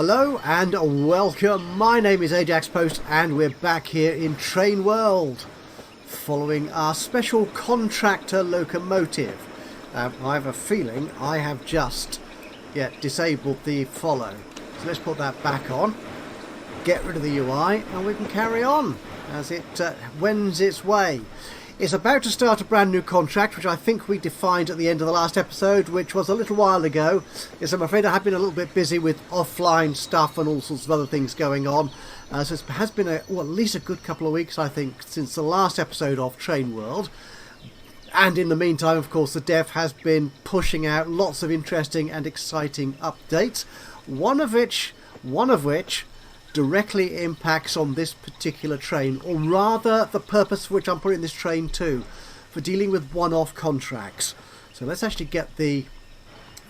Hello and welcome. My name is Ajaxpost and we're back here in Train World following our special contractor locomotive. I have a feeling I have just disabled the follow. So let's put that back on, get rid of the UI and we can carry on as it wends its way. It's about to start a brand new contract, which I think we defined at the end of the last episode, which was a little while ago. Yes, I'm afraid I have been a little bit busy with offline stuff and all sorts of other things going on. So it has been at least a good couple of weeks, I think, since the last episode of Train World. And in the meantime, of course, the dev has been pushing out lots of interesting and exciting updates. One of which directly impacts on this particular train, or rather the purpose for which I'm putting this train to, for dealing with one-off contracts. So let's actually get the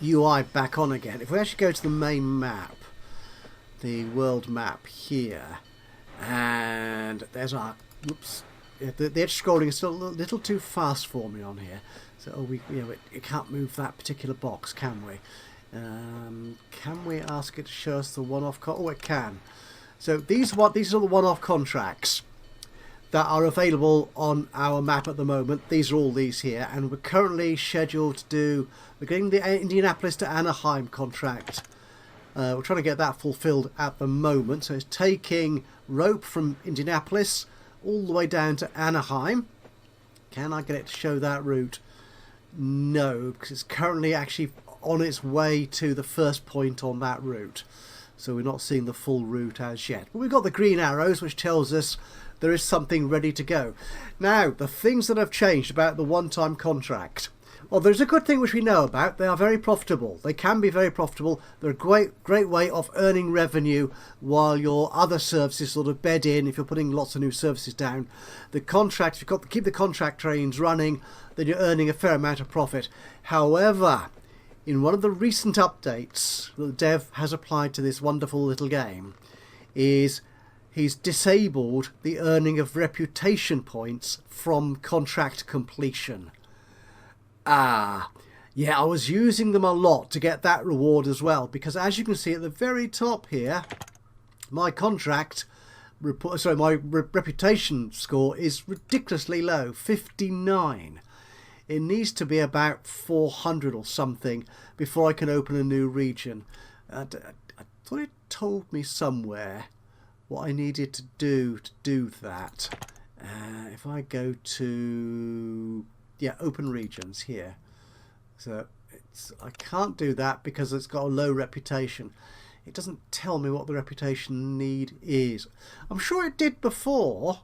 UI back on again. If we actually go to the main map, the world map here, and there's our, oops, the edge scrolling is still a little too fast for me on here. So it can't move that particular box, can we? Can we ask it to show us the one-off? Oh, it can. So these are the one-off contracts that are available on our map at the moment. These are all these here, and we're currently scheduled to do. We're getting the Indianapolis to Anaheim contract. We're trying to get that fulfilled at the moment. So it's taking rope from Indianapolis all the way down to Anaheim. Can I get it to show that route? No, because it's currently actually on its way to the first point on that route. So we're not seeing the full route as yet. But we've got the green arrows, which tells us there is something ready to go. Now, the things that have changed about the one-time contract. Well, there's a good thing which we know about. They are very profitable. They can be very profitable. They're a great way of earning revenue while your other services sort of bed in. If you're putting lots of new services down, the contract, if you've got to keep the contract trains running, then you're earning a fair amount of profit. However, in one of the recent updates that the dev has applied to this wonderful little game, is he's disabled the earning of reputation points from contract completion. Yeah, I was using them a lot to get that reward as well, because as you can see at the very top here, my reputation score is ridiculously low, 59. It needs to be about 400 or something before I can open a new region. I thought it told me somewhere what I needed to do that. If I go to open regions here, so I can't do that because it's got a low reputation. It doesn't tell me what the reputation need is. I'm sure it did before.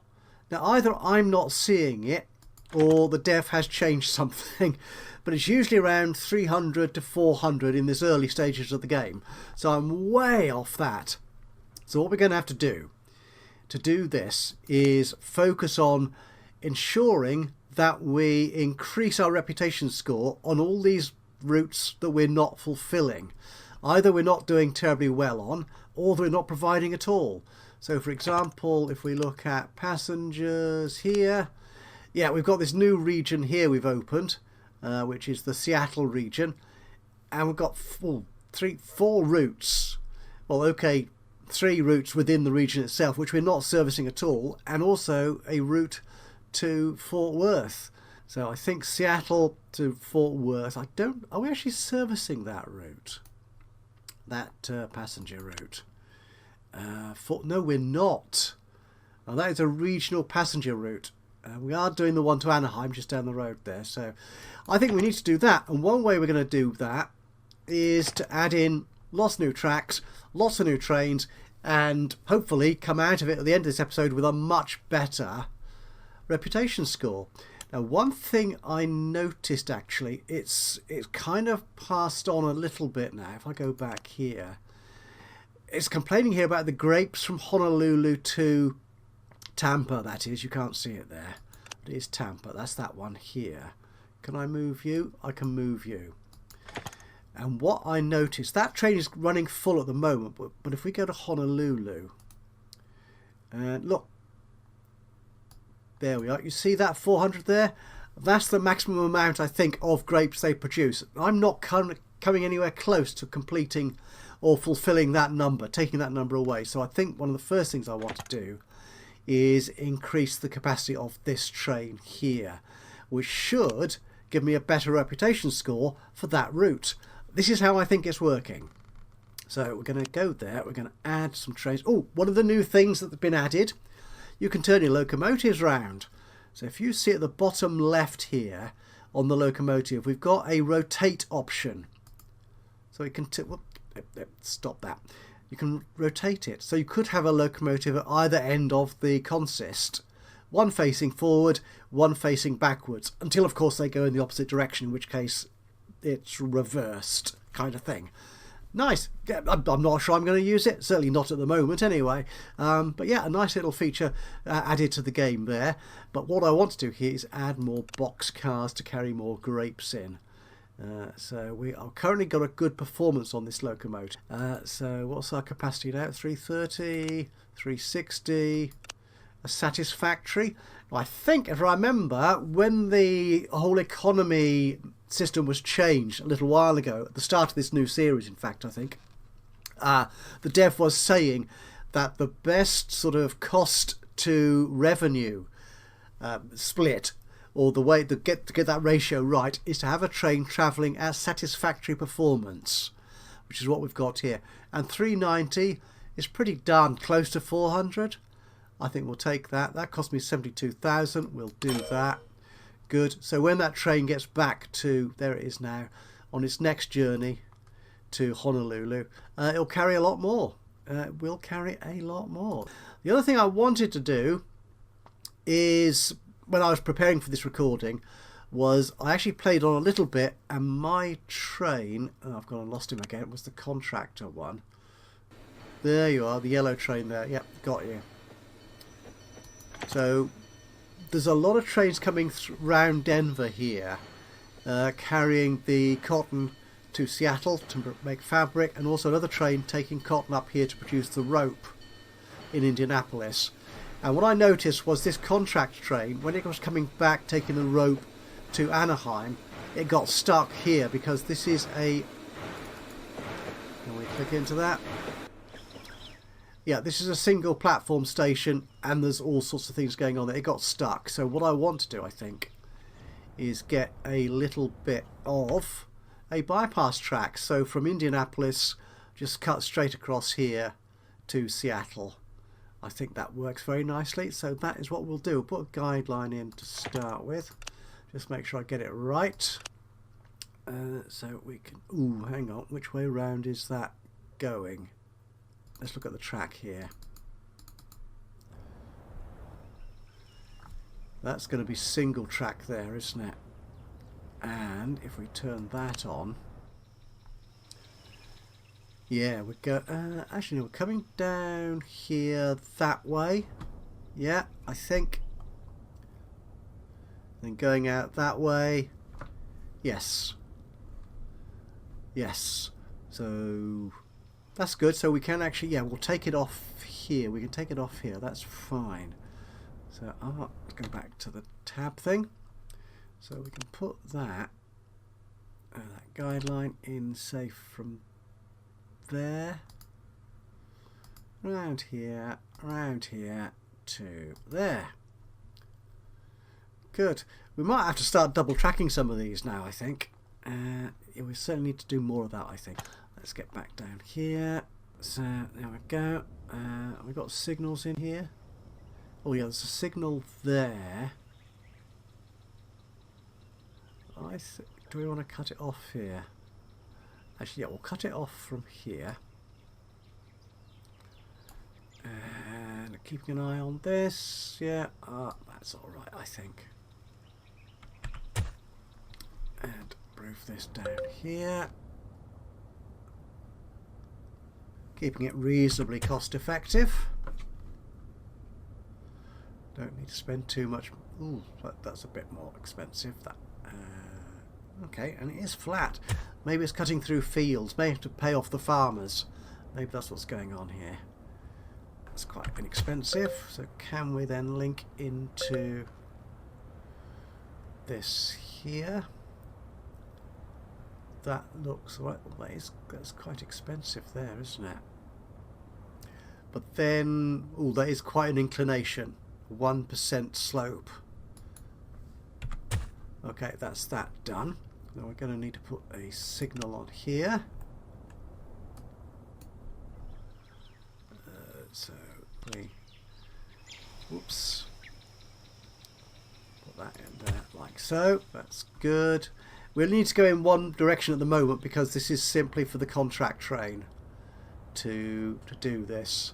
Now either I'm not seeing it, or the dev has changed something, but it's usually around 300 to 400 in this early stages of the game, so I'm way off that. So what we're going to have to do this is focus on ensuring that we increase our reputation score on all these routes that we're not fulfilling. Either we're not doing terribly well on, or we're not providing at all. So for example, if we look at passengers here, we've got this new region here we've opened, which is the Seattle region, and we've got four routes. Well, okay, 3 routes within the region itself, which we're not servicing at all, and also a route to Fort Worth. So I think Seattle to Fort Worth. Are we actually servicing that route? That passenger route? No, we're not. Now, that is a regional passenger route. We are doing the one to Anaheim just down the road there, so I think we need to do that. And one way we're going to do that is to add in lots of new tracks, lots of new trains, and hopefully come out of it at the end of this episode with a much better reputation score. Now, one thing I noticed actually, it's kind of passed on a little bit now. If I go back here, it's complaining here about the grapes from Honolulu to Tampa, that is. You can't see it there, but it is Tampa. That's that one here. Can I move you? I can move you. And what I noticed, that train is running full at the moment, but if we go to Honolulu, and look, there we are. You see that 400 there? That's the maximum amount, I think, of grapes they produce. I'm not coming anywhere close to completing or fulfilling that number, taking that number away. So I think one of the first things I want to do is increase the capacity of this train here, which should give me a better reputation score for that route. This is how I think it's working. So we're going to go there, we're going to add some trains. Oh, one of the new things that have been added, you can turn your locomotives round. So if you see at the bottom left here on the locomotive, we've got a rotate option. So you can stop that. You can rotate it. So you could have a locomotive at either end of the consist. One facing forward, one facing backwards, until of course they go in the opposite direction, in which case it's reversed kind of thing. Nice. Yeah, I'm not sure I'm going to use it, certainly not at the moment anyway. But yeah, a nice little feature added to the game there. But what I want to do here is add more box cars to carry more grapes in. So we are currently got a good performance on this locomotive. So what's our capacity now? 330, 360. A satisfactory. I think, if I remember, when the whole economy system was changed a little while ago, at the start of this new series, in fact, I think, the dev was saying that the best sort of cost to revenue split, or the way to get that ratio right, is to have a train travelling at satisfactory performance, which is what we've got here. And 390 is pretty darn close to 400. I think we'll take that. That cost me 72,000. We'll do that. Good. So when that train gets back to, there it is now, on its next journey to Honolulu, it'll carry a lot more. It will carry a lot more. The other thing I wanted to do is, when I was preparing for this recording, was I actually played on a little bit, and my train, oh, I've gone and lost him again, it was the contractor one. There you are, the yellow train there. Yep, got you. So there's a lot of trains coming round Denver here, carrying the cotton to Seattle to make fabric, and also another train taking cotton up here to produce the rope in Indianapolis. And what I noticed was this contract train, when it was coming back taking the rope to Anaheim, it got stuck here because this is a... Can we click into that? Yeah, this is a single platform station, and there's all sorts of things going on there. It got stuck. So what I want to do, I think, is get a little bit of a bypass track. So from Indianapolis, just cut straight across here to Seattle. I think that works very nicely. So that is what we'll do. We'll put a guideline in to start with. Just make sure I get it right. So we can... Ooh, hang on. Which way round is that going? Let's look at the track here. That's going to be single track there, isn't it? And if we turn that on, yeah, we go. Actually, no, we're coming down here that way. Yeah, I think. Then going out that way. Yes. Yes. So that's good. So we can actually, yeah, we'll take it off here. We can take it off here. That's fine. So let's go back to the tab thing. So we can put that guideline in, say, from there, around here to there. Good. We might have to start double tracking some of these now, I think. We certainly need to do more of that, I think. Let's get back down here. So there we go. We've got signals in here. Oh yeah, there's a signal there. Do we want to cut it off here? Actually, yeah, we'll cut it off from here. And keeping an eye on this. Yeah, that's alright, I think. And move this down here. Keeping it reasonably cost effective. Don't need to spend too much. Ooh, that's a bit more expensive. That. Okay, and it is flat. Maybe it's cutting through fields. May have to pay off the farmers. Maybe that's what's going on here. That's quite inexpensive. So can we then link into this here? that looks right. Well, that's quite expensive there, isn't it? But then, oh, that is quite an inclination. 1% slope. Okay, that's that done. Now we're going to need to put a signal on here. So, whoops. Put that in there like so. That's good. We'll need to go in one direction at the moment because this is simply for the contract train to do this.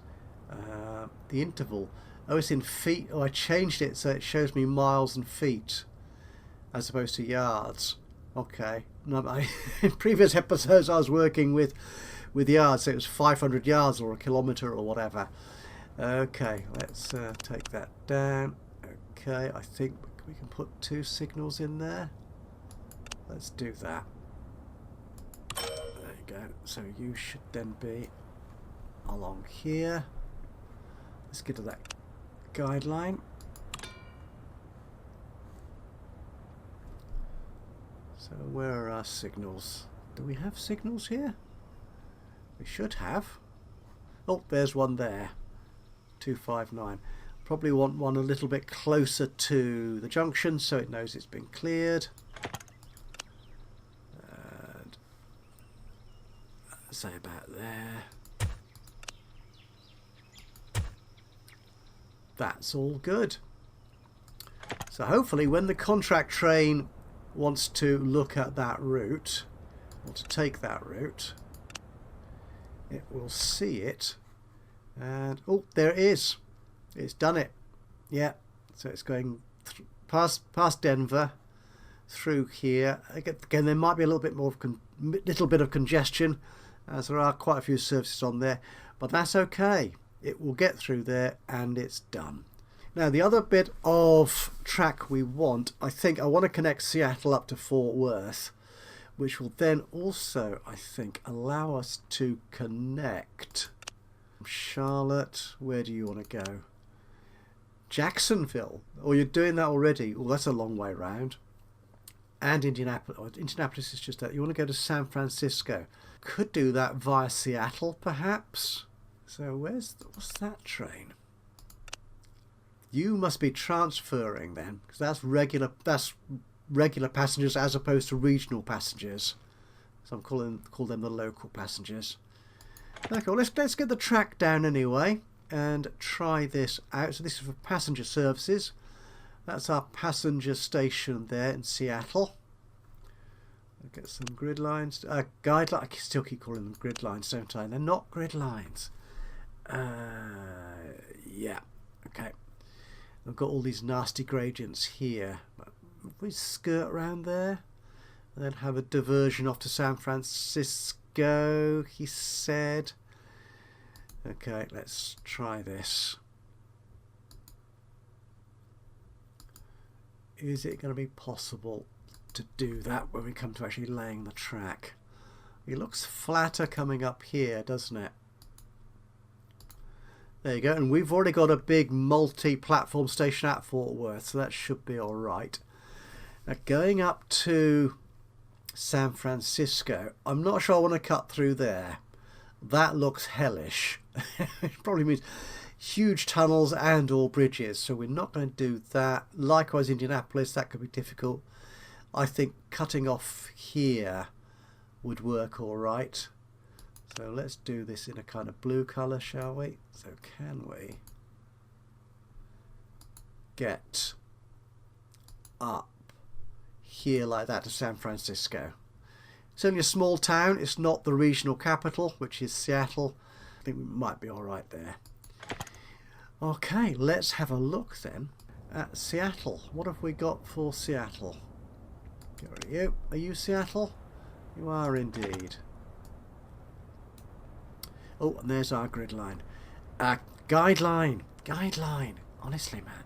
The interval. Oh, it's in feet. Oh, I changed it so it shows me miles and feet as opposed to yards. Okay. No, in previous episodes I was working with yards, so it was 500 yards or a kilometre or whatever. Okay, let's take that down. Okay, I think we can put 2 signals in there. Let's do that. There you go. So you should then be along here. Let's get to that guideline. So where are our signals? Do we have signals here? We should have. Oh, there's one there. 259. Probably want one a little bit closer to the junction so it knows it's been cleared. And say about there. That's all good. So hopefully when the contract train wants to look at that route, or to take that route, it will see it, and oh, there it is. It's done it. Yeah, so it's going past Denver, through here. Again, there might be a little bit more of congestion, as there are quite a few services on there, but that's okay. It will get through there, and it's done. Now, the other bit of track we want, I want to connect Seattle up to Fort Worth, which will then also, I think, allow us to connect Charlotte. Where do you want to go? Jacksonville. Or you're doing that already. Oh, that's a long way round. And Indianapolis. Oh, Indianapolis is just that. You want to go to San Francisco. Could do that via Seattle, perhaps. So what's that train? You must be transferring then, because that's regular passengers as opposed to regional passengers. So I'm call them the local passengers. Okay, well, let's get the track down anyway and try this out. So this is for passenger services. That's our passenger station there in Seattle. I'll get some grid lines. Guidelines. I still keep calling them grid lines, don't I? They're not grid lines. Yeah. Okay. I've got all these nasty gradients here. If we skirt around there and then have a diversion off to San Francisco, he said. Okay, let's try this. Is it going to be possible to do that when we come to actually laying the track? It looks flatter coming up here, doesn't it? There you go, and we've already got a big multi-platform station at Fort Worth, so that should be all right. Now, going up to San Francisco, I'm not sure I want to cut through there. That looks hellish. It probably means huge tunnels and or bridges, so we're not going to do that. Likewise, Indianapolis, that could be difficult. I think cutting off here would work all right. So let's do this in a kind of blue colour, shall we? So can we get up here like that to San Francisco? It's only a small town. It's not the regional capital, which is Seattle. I think we might be all right there. Okay, let's have a look then at Seattle. What have we got for Seattle? Where are you? Are you Seattle? You are indeed. Oh, and there's our grid line. Guideline. Honestly, man.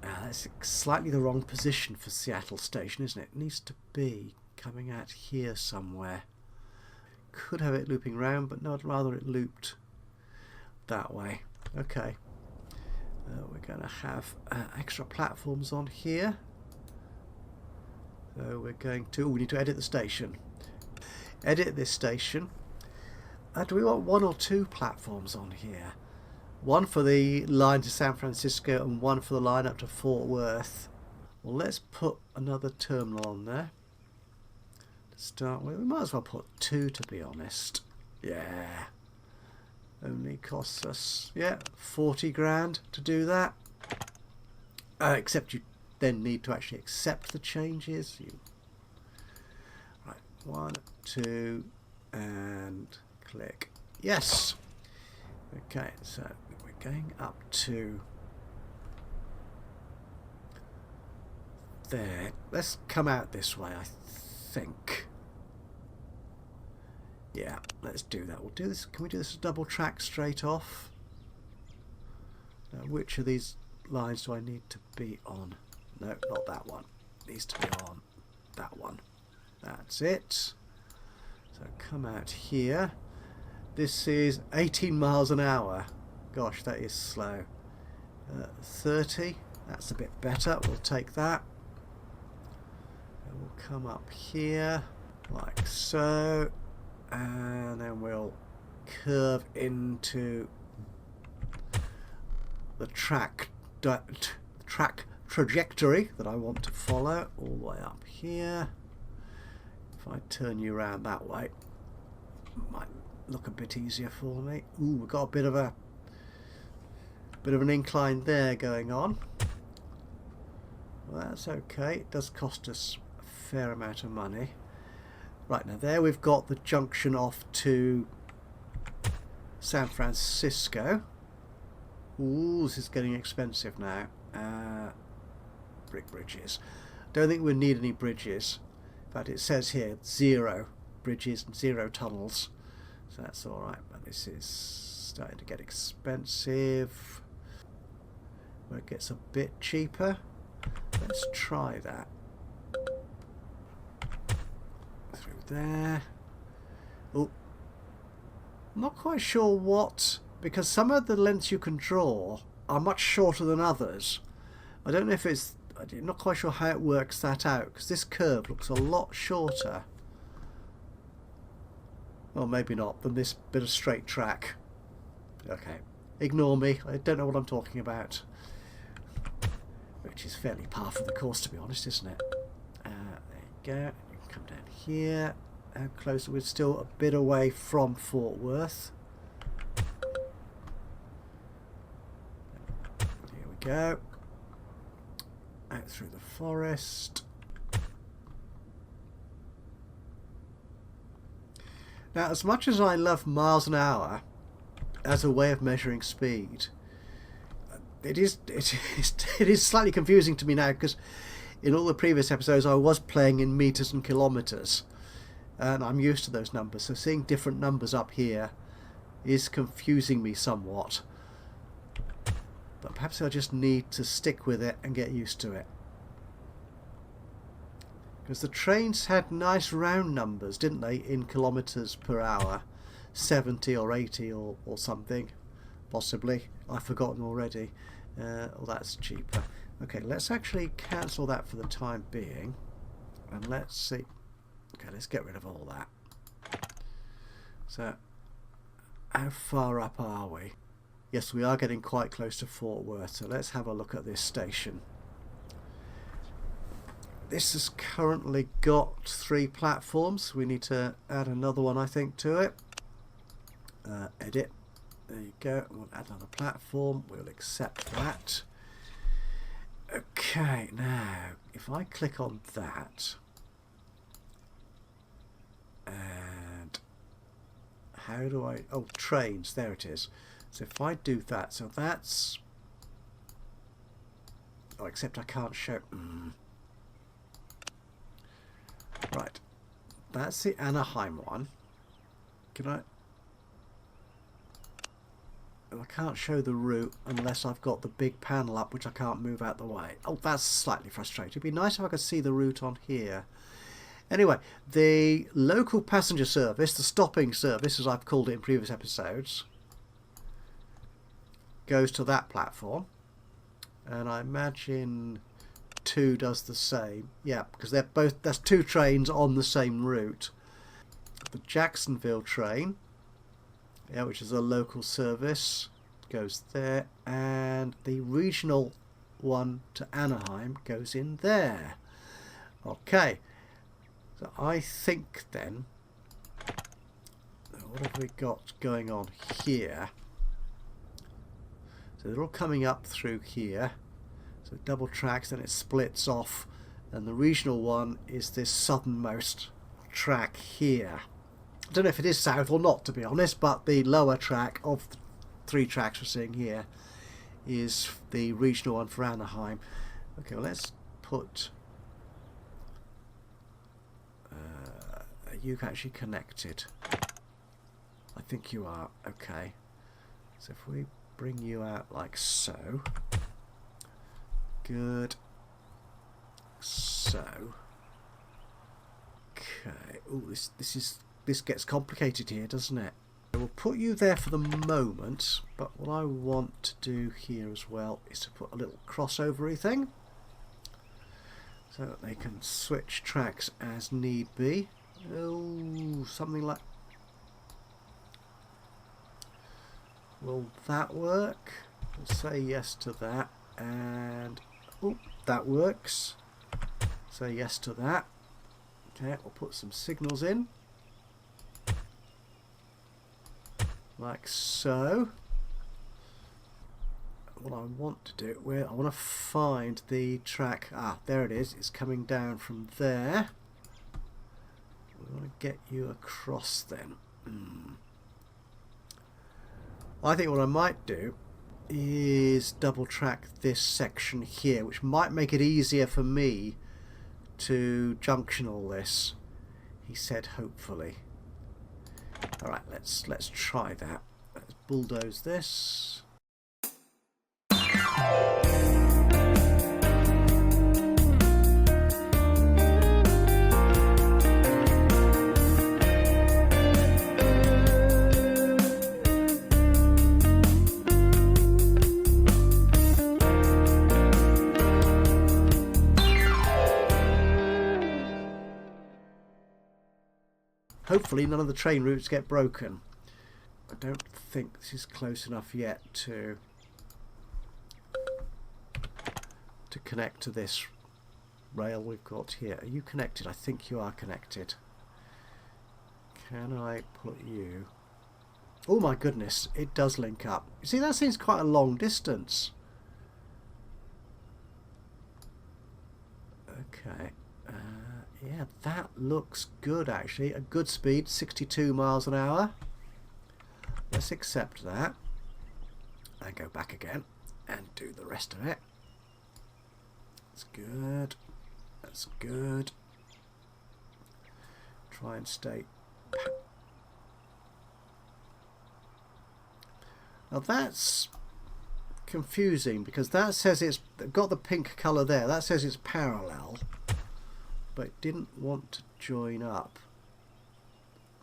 That's slightly the wrong position for Seattle Station, isn't it? It needs to be coming out here somewhere. Could have it looping round, but no, I'd rather it looped that way. Okay. We're going to have extra platforms on here. So we're going to... we need to edit the station. edit this station. Do we want 1 or 2 platforms on here? One for the line to San Francisco and one for the line up to Fort Worth. Well, let's put another terminal on there to start with. We might as well put 2, to be honest. Yeah. Only costs us, yeah, 40 grand to do that. Except you then need to actually accept the changes. Right, 1, 2, and click yes. Okay, so we're going up to there. Let's come out this way, I think. Yeah, let's do that. We'll do this. Can we do this double track straight off? Now, which of these lines do I need to be on? No, not that one. It needs to be on that one. That's it. So come out here. This is 18 miles an hour. Gosh, that is slow. 30. That's a bit better. We'll take that. And we'll come up here like so. And then we'll curve into the track trajectory that I want to follow, all the way up here. If I turn you around that way, it might look a bit easier for me. Ooh, we've got a bit of an incline there going on. Well, that's okay. It does cost us a fair amount of money. Right, now there we've got the junction off to San Francisco. Ooh, this is getting expensive now. Brick bridges. Don't think we'll need any bridges. In fact, it says here 0 bridges and 0 tunnels. So that's alright, but this is starting to get expensive. Where it gets a bit cheaper. Let's try that. There. Oh, I'm not quite sure what, because some of the lengths you can draw are much shorter than others. I don't know if it's, I'm not quite sure how it works that out, because this curve looks a lot shorter. Well, maybe not, than this bit of straight track. Okay, ignore me, I don't know what I'm talking about. Which is fairly par for the course, to be honest, isn't it? There you go. Come down here. How close? We're still a bit away from Fort Worth. Here we go. Out through the forest. Now, as much as I love miles an hour as a way of measuring speed, it is slightly confusing to me now, because in all the previous episodes I was playing in meters and kilometers, and I'm used to those numbers, so seeing different numbers up here is confusing me somewhat. But perhaps I just need to stick with it and get used to it. Because the trains had nice round numbers, didn't they, in kilometers per hour. 70 or 80 or something, possibly. I've forgotten already. Well, that's cheaper. Okay, let's actually cancel that for the time being, and let's see. Okay, let's get rid of all that. So, how far up are we? Yes, we are getting quite close to Fort Worth, so let's have a look at this station. This has currently got 3 platforms. We need to add another one, I think, to it. Edit. There you go. We'll add another platform. We'll accept that. Okay, now if I click on that, and how do I, oh, trains, there it is. So if I do that, so that's, oh, except I can't show, right, that's the Anaheim one. Can I, I can't show the route unless I've got the big panel up, which I can't move out the way. Oh, that's slightly frustrating. It'd be nice if I could see the route on here. Anyway, the local passenger service, the stopping service, as I've called it in previous episodes, goes to that platform. And I imagine 2 does the same. Yeah, because they're both, there's 2 trains on the same route. the Jacksonville train, yeah, which is a local service, goes there, and the regional one to Anaheim goes in there. Okay, so I think then, what have we got going on here? So they're all coming up through here, so double tracks, then it splits off, and the regional one is this southernmost track here. I don't know if it is south or not, to be honest, but the lower track of the 3 tracks we're seeing here is the regional one for Anaheim. Okay, well, let's put are you actually connected? I think you are. Okay, so if we bring you out like so, good, so, okay. Oh, this gets complicated here, doesn't it? We'll put you there for the moment, but what I want to do here as well is to put a little crossover-y thing so that they can switch tracks as need be. Oh, something like... Will that work? We'll say yes to that, and... oh, that works. Say yes to that. Okay, we'll put some signals in. Like so. What I want to do, I want to find the track. Ah, there it is. It's coming down from there. We want to get you across then. I think what I might do is double track this section here, which might make it easier for me to junction all this. He said hopefully. Alright, let's try that. Let's bulldoze this. Hopefully none of the train routes get broken. I don't think this is close enough yet to connect to this rail we've got here. Are you connected? I think you are connected. Can I put you... oh my goodness, it does link up. You see, that seems quite a long distance. Okay. Yeah, that looks good actually. A good speed, 62 miles an hour. Let's accept that. And go back again and do the rest of it. That's good. That's good. Try and stay. Now that's confusing because that says it's got the pink colour there. That says it's parallel. But it didn't want to join up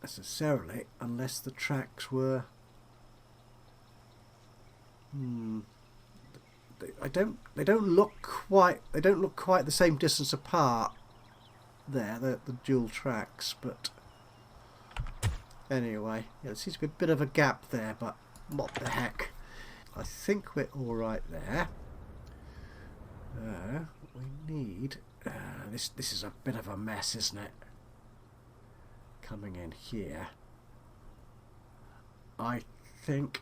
necessarily unless the tracks were they don't look quite the same distance apart there, the dual tracks, but anyway, yeah, there seems to be a bit of a gap there, but what the heck. I think we're all right there. We need this is a bit of a mess, isn't it? Coming in here. I think...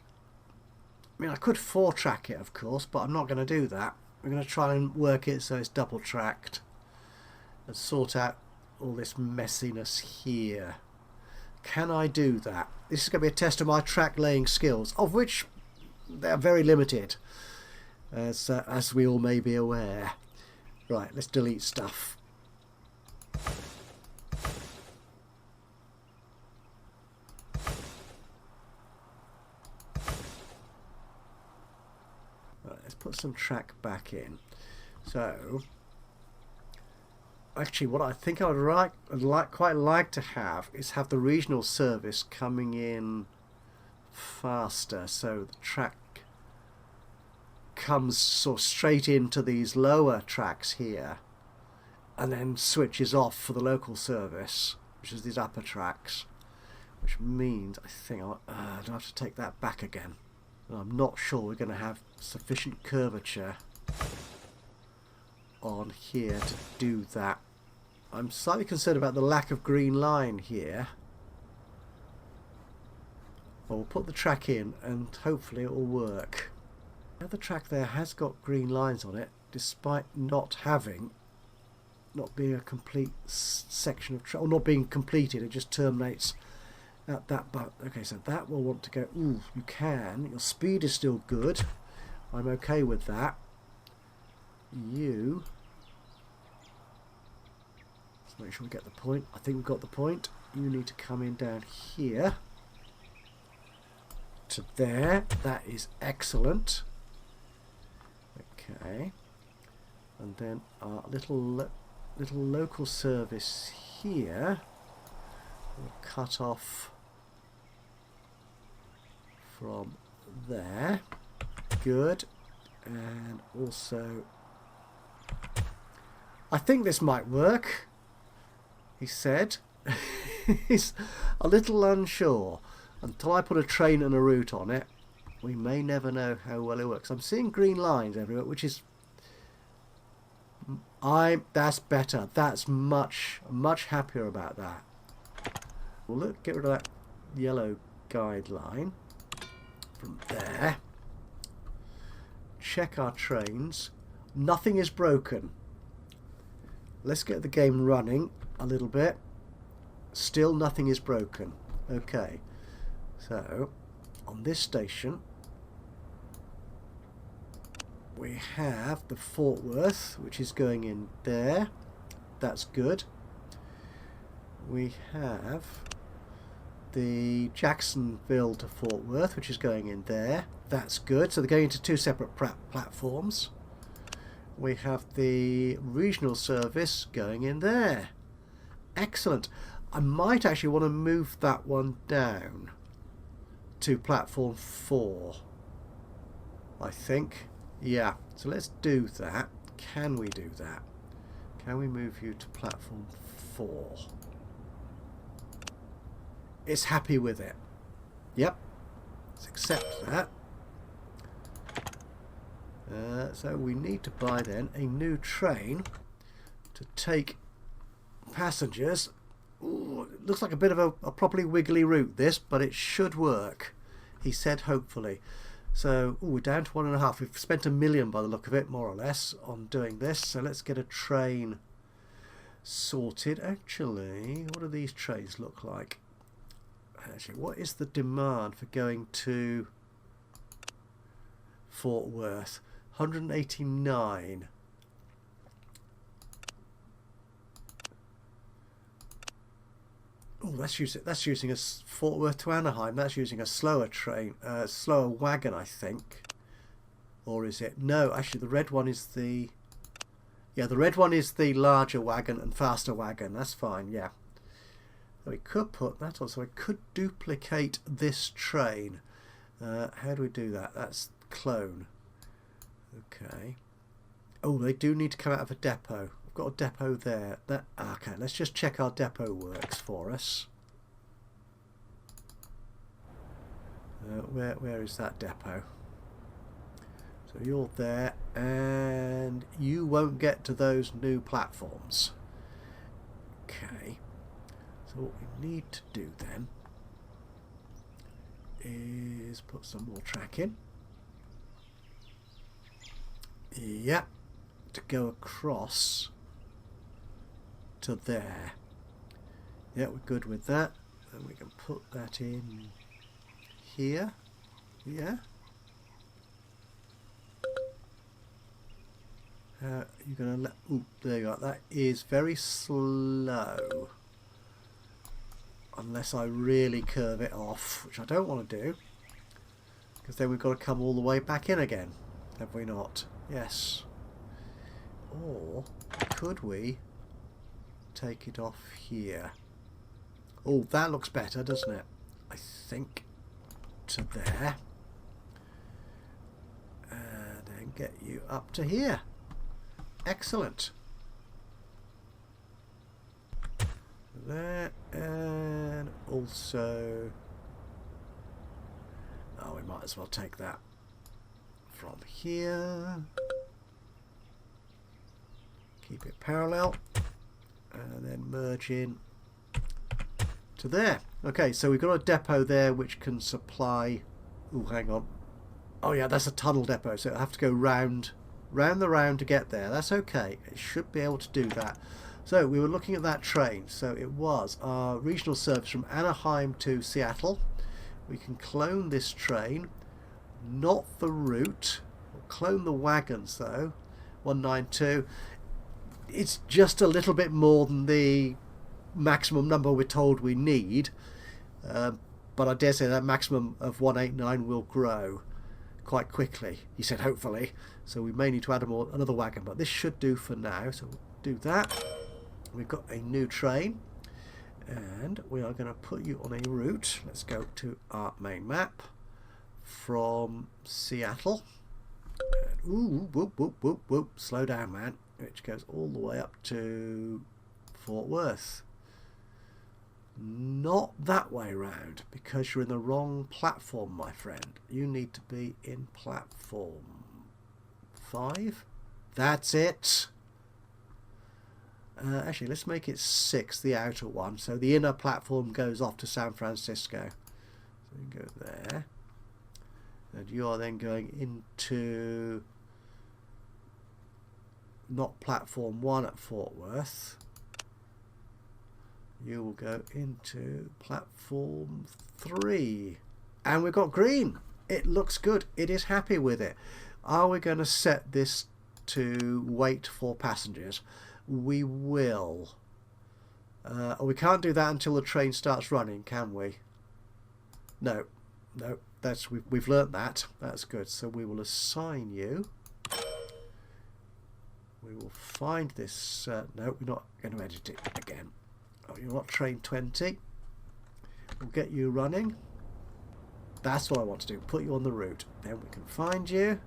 I mean, I could 4-track it, of course, but I'm not going to do that. We're going to try and work it so it's double-tracked and sort out all this messiness here. Can I do that? This is going to be a test of my track-laying skills, of which they're very limited, as we all may be aware. Right, let's delete stuff. Right, let's put some track back in. So, actually, what I think I would quite like to have is have the regional service coming in faster, so the track comes sort of straight into these lower tracks here and then switches off for the local service, which is these upper tracks. which means I think I'll have to take that back again. I'm not sure we're going to have sufficient curvature on here to do that. I'm slightly concerned about the lack of green line here. Well, we'll put the track in and hopefully it will work. Now the track there has got green lines on it, despite not being a complete section of track, or not being completed. It just terminates at that button. Okay, so that will want to go. Ooh, you can. Your speed is still good. I'm okay with that. Let's make sure we get the point. I think we've got the point. You need to come in down here to there. That is excellent. Okay, and then our little local service here will cut off from there. Good. And also, I think this might work, he said. He's a little unsure. Until I put a train and a route on it, we may never know how well it works. I'm seeing green lines everywhere, which is... that's better. That's much happier about that. Well, look, get rid of that yellow guideline from there. Check our trains. Nothing is broken. Let's get the game running a little bit. Still nothing is broken. Okay. So, on this station, we have the Fort Worth, which is going in there. That's good. We have the Jacksonville to Fort Worth, which is going in there. That's good. So they're going into two separate platforms. We have the regional service going in there. Excellent. I might actually want to move that one down to platform 4. I think. Yeah. So let's do that. Can we do that? Can we move you to platform 4? It's happy with it. Yep. Let's accept that. So we need to buy then a new train to take passengers. Ooh, it looks like a bit of a properly wiggly route, this, but it should work, he said, hopefully. So we're down to 1.5. We've spent $1 million by the look of it, more or less, on doing this. So let's get a train sorted. Actually, what do these trains look like? Actually, what is the demand for going to Fort Worth? 189. Oh, that's using a Fort Worth to Anaheim. That's using a slower train, slower wagon, I think. Or is it? No, actually, the red one is the... Yeah, the red one is the larger wagon and faster wagon. That's fine, yeah. So we could put that on. So I could duplicate this train. How do we do that? That's clone. Okay. Oh, they do need to come out of a depot. I've got a depot there. Okay, let's just check our depot works for us. Where is that depot? So you're there, and you won't get to those new platforms. Okay. So what we need to do then is put some more track in. Yeah, to go across to there. Yeah, we're good with that. And we can put that in here. Yeah. You're gonna let... Ooh, there you go. That is very slow. Unless I really curve it off, which I don't want to do. Because then we've got to come all the way back in again. Have we not? Yes. Or could we take it off here? Oh, that looks better, doesn't it? I think to there. And then get you up to here. Excellent. there, and also, oh, we might as well take that from here, keep it parallel, and then merge in to there. Okay, so we've got a depot there which can supply, oh, hang on, oh yeah, that's a tunnel depot, so it'll have to go round the round to get there. That's okay, it should be able to do that. So we were looking at that train, so it was our regional service from Anaheim to Seattle. We can clone this train, not the route. We'll clone the wagons though. 192. It's just a little bit more than the maximum number we're told we need, but I dare say that maximum of 189 will grow quite quickly. He said hopefully, so we may need to add another wagon, but this should do for now. So we'll do that. We've got a new train, and we are going to put you on a route. Let's go to our main map from Seattle. And, ooh, whoop, whoop, whoop, whoop. Slow down, man. Which goes all the way up to Fort Worth. Not that way round, because you're in the wrong platform, my friend. You need to be in platform 5. That's it. Actually, let's make it 6, the outer one. So the inner platform goes off to San Francisco. So you go there. And you are then going into not platform 1 at Fort Worth. You will go into platform 3. And we've got green. It looks good. It is happy with it. Are we going to set this to wait for passengers? We will. We can't do that until the train starts running, can we? No. No. We've learnt that. That's good. So we will assign you. We will find this. No, we're not going to edit it again. Oh, you're not train 20. We'll get you running. That's what I want to do. Put you on the route. Then we can find you.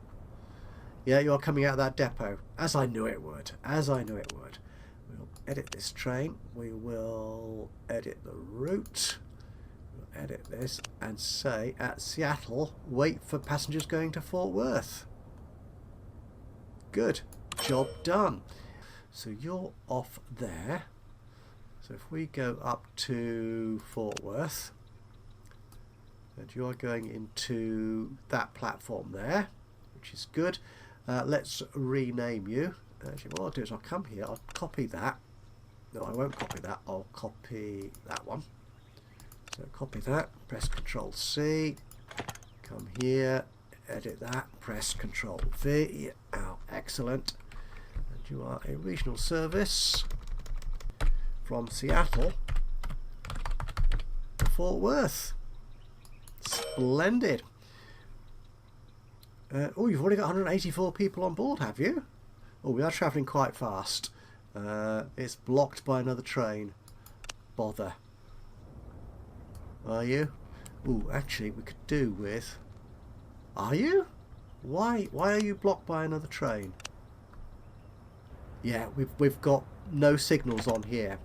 Yeah, you are coming out of that depot. As I knew it would. As I knew it would. We'll edit this train. We will edit the route. We'll edit this and say at Seattle, wait for passengers going to Fort Worth. Good. Job done. So you're off there. So if we go up to Fort Worth, and you're going into that platform there, which is good. Let's rename you. Actually, what I'll do is I'll come here, I'll copy that. No, I won't copy that. I'll copy that one. So copy that, press Control C, come here, edit that, press Control V. Oh, excellent. And you are a regional service from Seattle to Fort Worth. Splendid. Oh, you've already got 184 people on board, have you? Oh, we are travelling quite fast. It's blocked by another train. Bother. Are you? Oh, actually, we could do with... Are you? Why are you blocked by another train? Yeah, we've got no signals on here,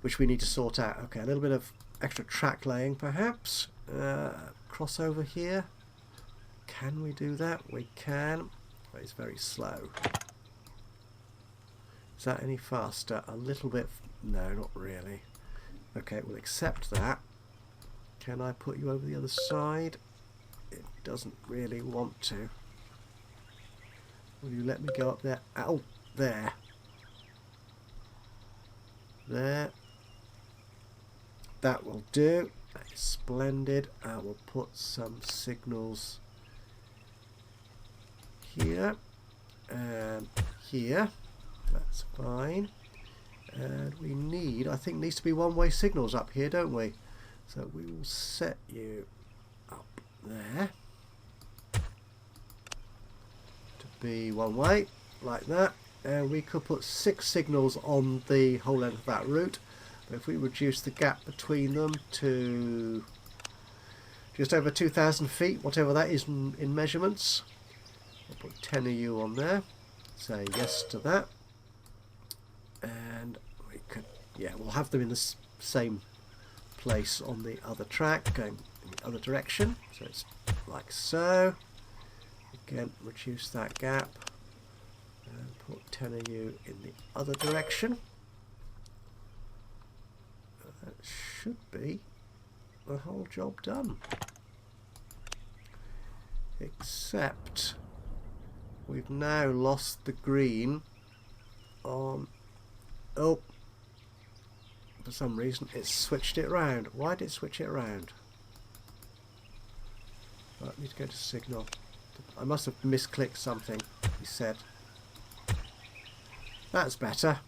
which we need to sort out. Okay, a little bit of extra track laying, perhaps. Crossover here. Can we do that? We can. But it's very slow. Is that any faster? A little bit. No, not really. Okay, we'll accept that. Can I put you over the other side? It doesn't really want to. Will you let me go up there? Oh, there. There. That will do. That is splendid. I will put some signals here and here. That's fine. And we need, I think, needs to be one-way signals up here, don't we? So we will set you up there to be one way, like that. And we could put 6 signals on the whole length of that route. But if we reduce the gap between them to just over 2,000 feet, whatever that is in measurements, I'll put 10 of you on there. Say yes to that. And we could, yeah, we'll have them in the same place on the other track, going in the other direction. So it's like so. Again, reduce that gap and put 10 of you in the other direction. That should be the whole job done. Except we've now lost the green on... Oh, for some reason it's switched it round. Why did it switch it round? Right, I need to go to signal. I must have misclicked something, he said. That's better.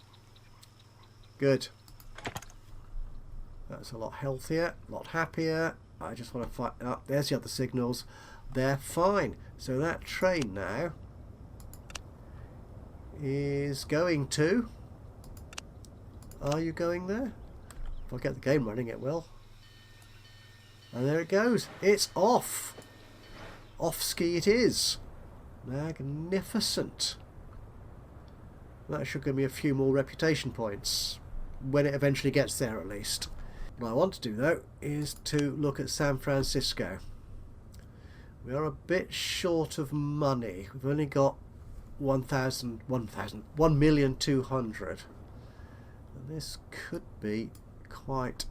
Good. That's a lot healthier, a lot happier. I just want to find... Oh, there's the other signals. They're fine. So that train now is going to... Are you going there? If I get the game running, it will. And there it goes. It's off. Off ski it is. Magnificent. That should give me a few more reputation points. When it eventually gets there, at least. What I want to do, though, is to look at San Francisco. We are a bit short of money. We've only got 1,200,000. And this could be quite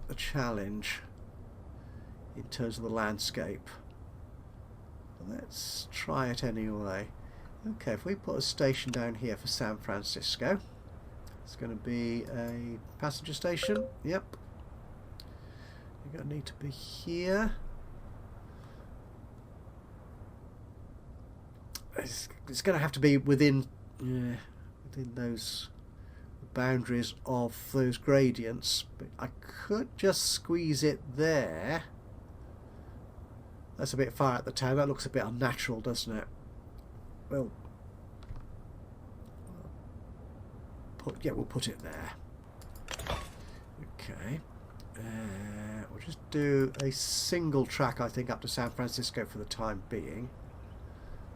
a challenge in terms of the landscape. But let's try it anyway. Okay, if we put a station down here for San Francisco, it's going to be a passenger station. Yep. You're going to need to be here. It's going to have to be within those boundaries of those gradients, but I could just squeeze it there. That's a bit far out the town. That looks a bit unnatural, doesn't it? Well, we'll put it there. Okay. We'll just do a single track, I think, up to San Francisco for the time being.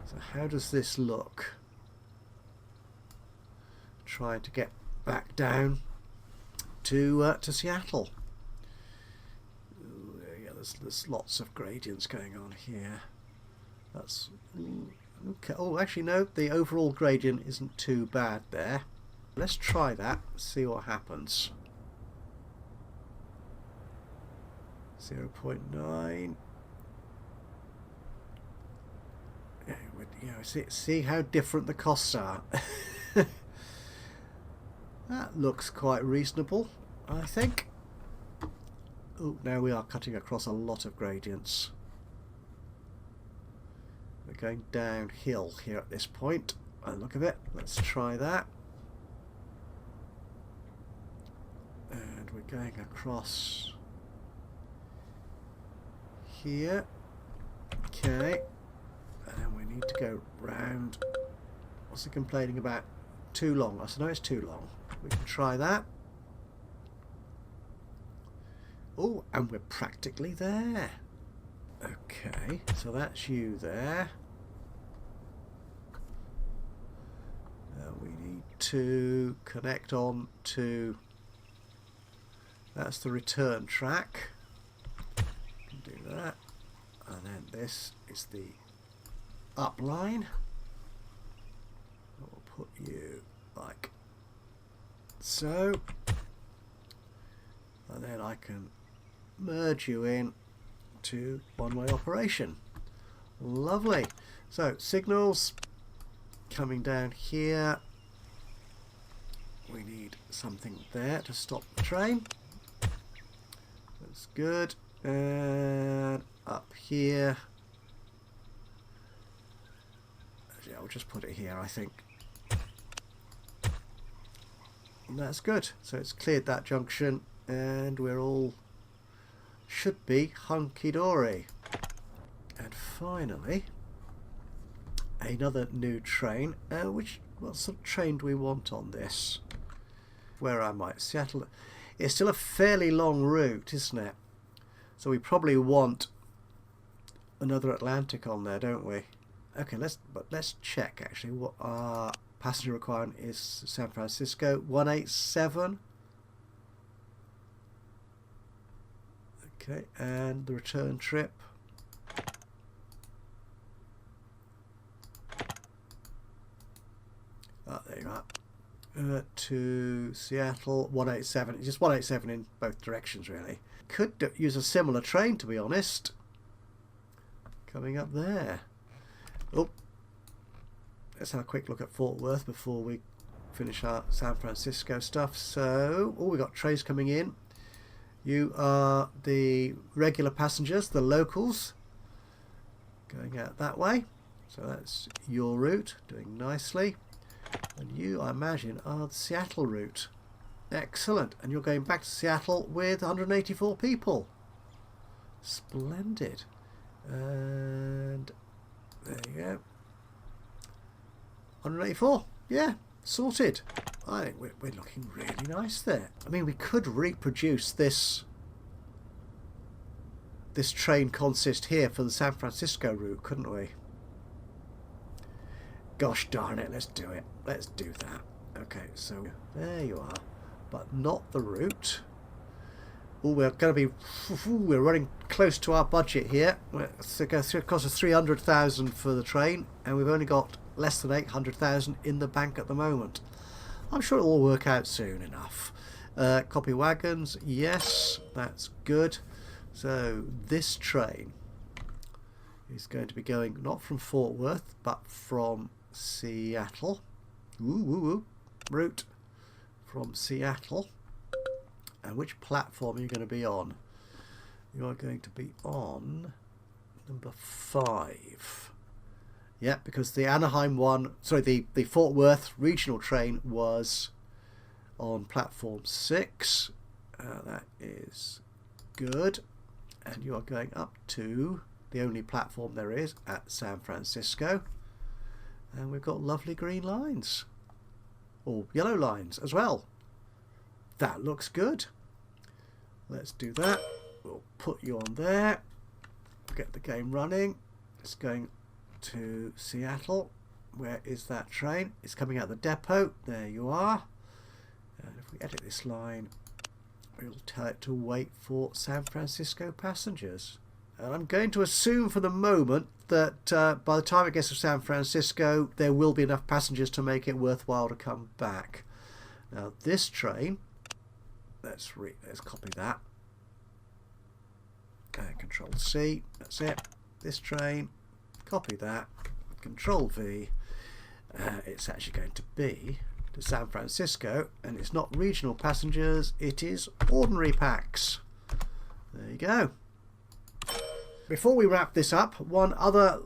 So how does this look? Trying to get back down to Seattle. Yeah, there's lots of gradients going on here. That's okay. Oh, actually no, the overall gradient isn't too bad there. Let's try that. See what happens. 0.9. See how different the costs are. That looks quite reasonable, I think. Oh, now we are cutting across a lot of gradients. We're going downhill here at this point. By the look of it, let's try that. And we're going across here. Okay. And we need to go round. What's he complaining about? Too long. I said, no, it's too long. We can try that. Oh, and we're practically there. Okay, so that's you there. We need to connect on to... That's the return track. Can do that. And then this is the up line. We'll put you like so, and then I can merge you in to one-way operation. Lovely. So signals coming down here. We need something there to stop the train. That's good. And up here. Yeah, we'll just put it here, I think. And that's good. So it's cleared that junction and we're all should be hunky-dory. And finally, another new train. What sort of train do we want on this? Where am I? Seattle. It's still a fairly long route, isn't it? So we probably want another Atlantic on there, don't we? Okay, let's check actually what our passenger requirement is. San Francisco 187. Okay, and the return trip. Oh, there you are. To Seattle, 187. It's just 187 in both directions, really. Could use a similar train, to be honest. Coming up there. Oh, let's have a quick look at Fort Worth before we finish our San Francisco stuff. So, oh, we've got trains coming in. You are the regular passengers, the locals, going out that way. So that's your route, doing nicely. And you, I imagine, are the Seattle route. Excellent. And you're going back to Seattle with 184 people. Splendid. And there you go. 184. Yeah, sorted. I think we're looking really nice there. I mean, we could reproduce this train consist here for the San Francisco route, couldn't we? Gosh darn it, let's do it. Let's do that. Okay, so there you are. But not the route. Oh, we're going to be... We're running close to our budget here. It's going to cost us 300,000 for the train, and we've only got less than 800,000 in the bank at the moment. I'm sure it'll all work out soon enough. Copy wagons, yes, that's good. So this train is going to be going not from Fort Worth, but from Seattle. Route from Seattle. And which platform are you going to be on? You are going to be on number 5. Yeah, because the Anaheim one, sorry, the Fort Worth regional train was on platform 6. That is good. And you are going up to the only platform there is at San Francisco. And we've got lovely green lines. Or yellow lines as well. That looks good. Let's do that. We'll put you on there. Get the game running. It's going to Seattle. Where is that train? It's coming out the depot. There you are. And if we edit this line, we'll tell it to wait for San Francisco passengers. And I'm going to assume for the moment that by the time it gets to San Francisco, there will be enough passengers to make it worthwhile to come back. Now this train, let's copy that. Control C, that's it. This train, copy that. Control V. It's actually going to be to San Francisco, and it's not regional passengers, it is ordinary packs. There you go. Before we wrap this up, one other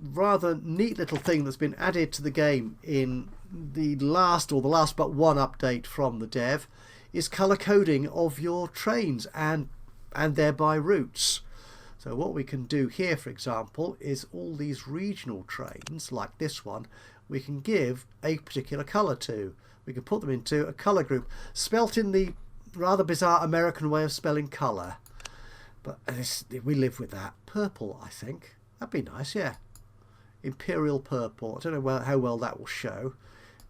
rather neat little thing that's been added to the game in the last but one update from the dev is colour coding of your trains and thereby routes. So what we can do here, for example, is all these regional trains like this one, we can give a particular colour to. We can put them into a colour group, spelt in the rather bizarre American way of spelling colour. But we live with that. Purple, I think. That'd be nice, yeah. Imperial purple. I don't know how well that will show.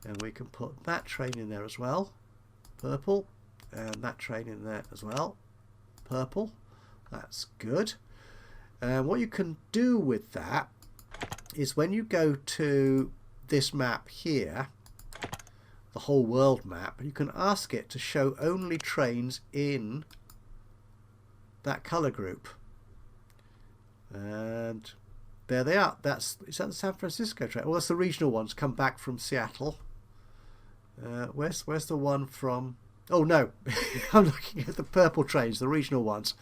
And we can put that train in there as well. Purple. And that train in there as well. Purple. That's good. And what you can do with that is when you go to this map here, the whole world map, you can ask it to show only trains in that colour group. And there they are. Is that the San Francisco train? Well, that's the regional ones come back from Seattle. Where's the one from... Oh no, I'm looking at the purple trains, the regional ones.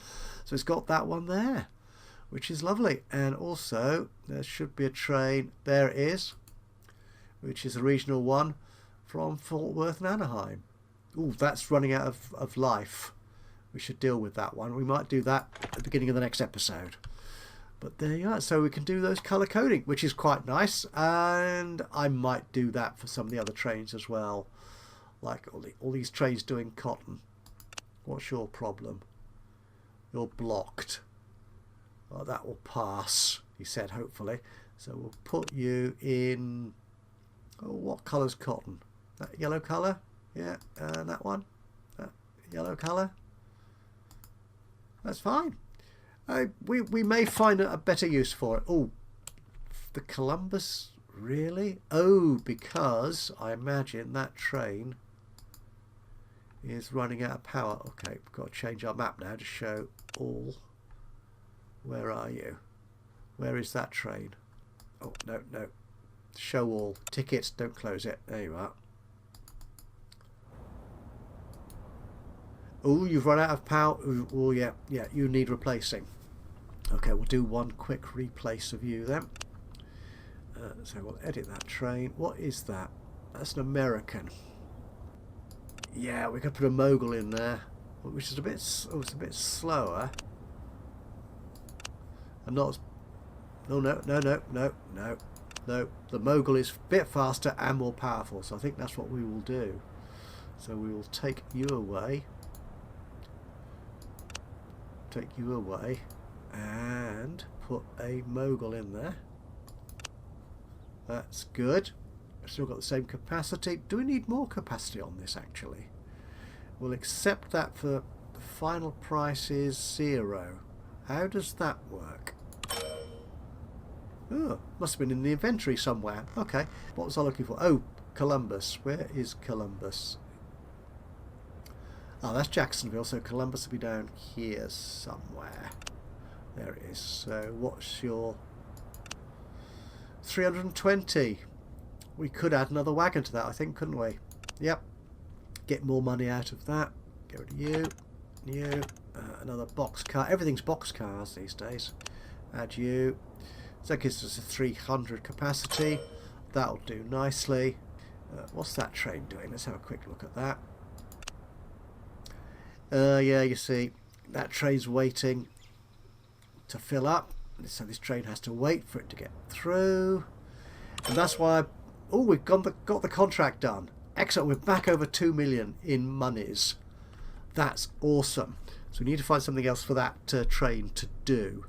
So it's got that one there, which is lovely. And also there should be a train, there it is, which is a regional one from Fort Worth and Anaheim. Oh, that's running out of life. We should deal with that one. We might do that at the beginning of the next episode. But there you are. So we can do those colour coding, which is quite nice. And I might do that for some of the other trains as well. Like all these trains doing cotton. What's your problem? You're blocked. Well, that will pass, he said, hopefully. So we'll put you in... Oh, what colour's cotton? That yellow colour? Yeah, that one. That yellow colour. That's fine. We may find a better use for it. Oh, the Columbus, really? Oh, because I imagine that train is running out of power. Okay, we've got to change our map now to show all. Where are you? Where is that train? Oh, no, no. Show all. Tickets, don't close it. There you are. Oh, you've run out of power. Oh, yeah, you need replacing. Okay, we'll do one quick replace of you then. So we'll edit that train. What is that? That's an American. Yeah, we could put a mogul in there, which is a bit. Oh, it's a bit slower. And not. Oh no, no, no, no, no, no. The mogul is a bit faster and more powerful. So I think that's what we will do. So we will take you away. Take you away and put a mogul in there. That's good. Still got the same capacity. Do we need more capacity on this actually? We'll accept that for the final price is 0. How does that work? Oh, must have been in the inventory somewhere. Okay, what was I looking for? Oh, Columbus. Where is Columbus? Oh, that's Jacksonville, so Columbus will be down here somewhere. There it is. So what's your 320? We could add another wagon to that, I think, couldn't we? Yep. Get more money out of that. Get rid of you. Another box car. Everything's box cars these days. Add you. So that gives us a 300 capacity. That'll do nicely. What's that train doing? Let's have a quick look at that. Yeah, you see, that train's waiting to fill up. So this train has to wait for it to get through. And that's why... Oh, we've got the contract done. Excellent, we're back over 2 million in monies. That's awesome. So we need to find something else for that train to do.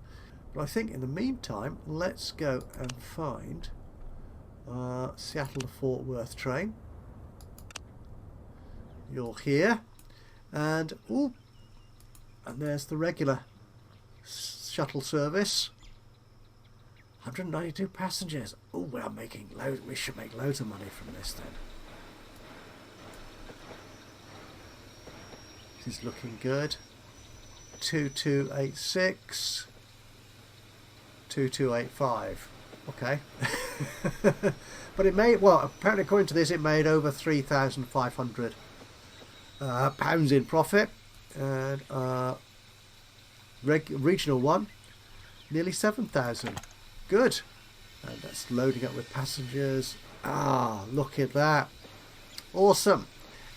But I think in the meantime, let's go and find Seattle to Fort Worth train. You're here. And, ooh, and there's the regular shuttle service. 192 passengers. Oh, we're making loads. We should make loads of money from this then. This is looking good. 2286. 2285. Okay. But it made, well, apparently according to this, it made over 3,500 pounds in profit. And regional one, nearly 7,000. Good. And that's loading up with passengers. Ah, look at that. Awesome.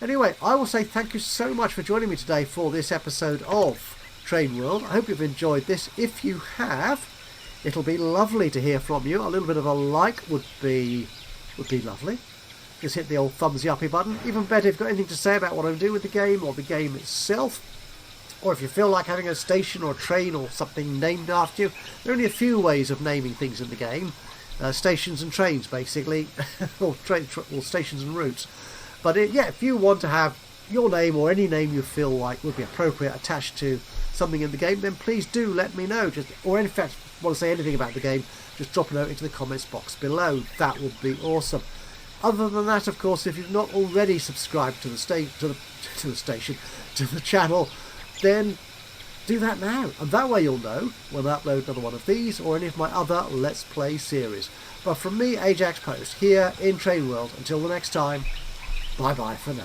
Anyway, I will say thank you so much for joining me today for this episode of Train World. I hope you've enjoyed this. If you have, it'll be lovely to hear from you. A little bit of a like would be lovely. Just hit the old thumbs uppy button. Even better if you've got anything to say about what I'm doing with the game or the game itself. Or if you feel like having a station or a train or something named after you. There are only a few ways of naming things in the game. Stations and trains, basically. or stations and routes. But yeah, if you want to have your name or any name you feel like would be appropriate attached to something in the game, then please do let me know. Or in fact, want to say anything about the game, just drop a note into the comments box below. That would be awesome. Other than that, of course, if you've not already subscribed to the channel, then do that now. And that way you'll know when I upload another one of these or any of my other Let's Play series. But from me, Ajaxpost, here in Train World, until the next time, bye-bye for now.